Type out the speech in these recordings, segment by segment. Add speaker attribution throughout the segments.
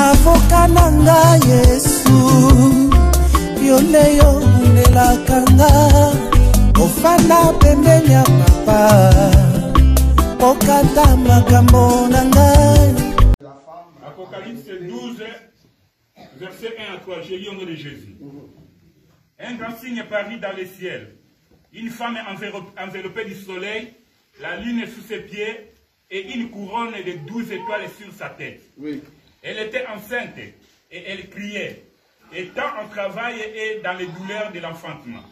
Speaker 1: avocat nanga Yesu yoleyo nelakanga ofana pembeni ya papa okata makambo nanga.
Speaker 2: Apocalypse 12 verset 1 à 3, j'ai lu au nom de Jésus. Un grand signe parut dans le ciel, une femme enveloppée du soleil, la lune sous ses pieds et une couronne de 12 étoiles sur sa tête. Oui. Elle était enceinte et elle criait, étant en travail et dans les douleurs de l'enfantement.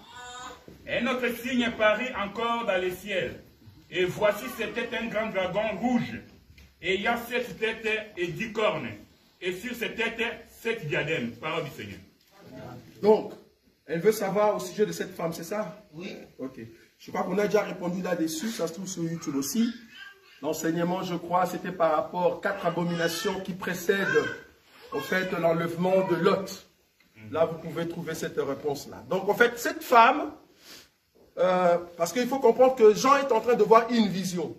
Speaker 2: Un autre signe parut encore dans le ciel, et voici c'était un grand dragon rouge, ayant 7 têtes et 10 cornes, et sur ses têtes 7 diadèmes. Parole du Seigneur.
Speaker 3: Donc, elle veut savoir au sujet de cette femme, c'est ça? Oui. Ok. Je crois qu'on a déjà répondu là-dessus, ça se trouve sur YouTube aussi. L'enseignement, je crois, c'était par rapport aux 4 abominations qui précèdent, au fait, l'enlèvement de Lot. Là, vous pouvez trouver cette réponse-là. Donc, en fait, cette femme, parce qu'il faut comprendre que Jean est en train de voir une vision.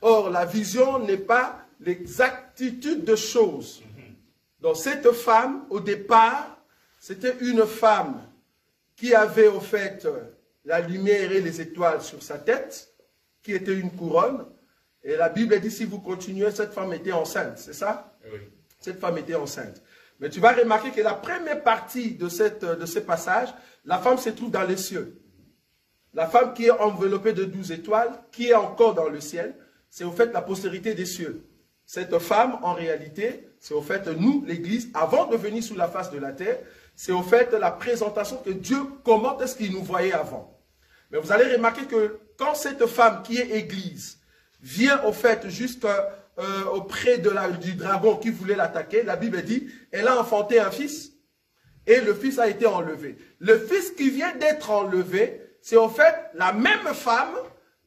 Speaker 3: Or, la vision n'est pas l'exactitude de choses. Donc, cette femme, au départ, c'était une femme qui avait, au fait, la lumière et les étoiles sur sa tête, qui était une couronne. Et la Bible dit, si vous continuez, cette femme était enceinte, c'est ça? Oui. Cette femme était enceinte. Mais tu vas remarquer que la première partie de ce passage, la femme se trouve dans les cieux. La femme qui est enveloppée de 12 étoiles, qui est encore dans le ciel, c'est au fait la postérité des cieux. Cette femme, en réalité, c'est au fait nous, l'Église, avant de venir sur la face de la terre, c'est au fait la présentation que Dieu, comment est-ce qu'il nous voyait avant. Mais vous allez remarquer que quand cette femme qui est Église vient au fait auprès du dragon qui voulait l'attaquer, la Bible dit, elle a enfanté un fils et le fils a été enlevé. Le fils qui vient d'être enlevé, c'est au fait la même femme,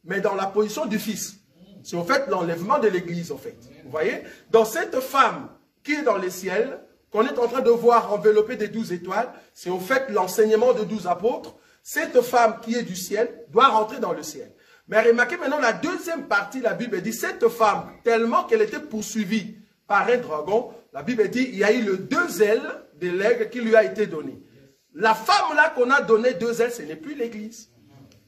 Speaker 3: mais dans la position du fils. C'est au fait l'enlèvement de l'Église, en fait. Vous voyez? Dans cette femme qui est dans les ciels, qu'on est en train de voir enveloppée des 12 étoiles, c'est au fait l'enseignement de 12 apôtres. Cette femme qui est du ciel doit rentrer dans le ciel. Mais remarquez maintenant la deuxième partie, la Bible dit, cette femme, tellement qu'elle était poursuivie par un dragon, la Bible dit, il y a eu les 2 ailes de l'aigle qui lui a été donné. La femme là qu'on a donné 2 ailes, ce n'est plus l'Église.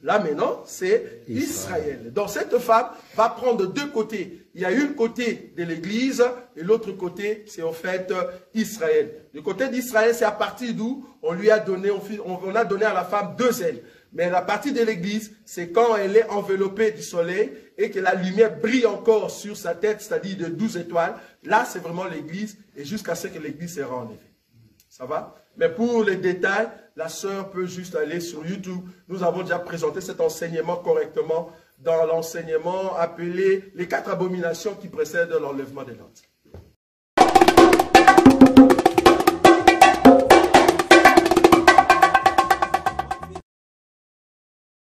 Speaker 3: Là maintenant, c'est Israël. Donc cette femme va prendre 2 côtés. Il y a une côté de l'Église et l'autre côté, c'est en fait Israël. Le côté d'Israël, c'est à partir d'où on lui a donné, on a donné à la femme 2 ailes. Mais la partie de l'Église, c'est quand elle est enveloppée du soleil et que la lumière brille encore sur sa tête, c'est-à-dire de 12 étoiles. Là, c'est vraiment l'Église et jusqu'à ce que l'Église sera enlevée. Ça va? Mais pour les détails, la sœur peut juste aller sur YouTube. Nous avons déjà présenté cet enseignement correctement dans l'enseignement appelé les 4 abominations qui précèdent l'enlèvement des Lot.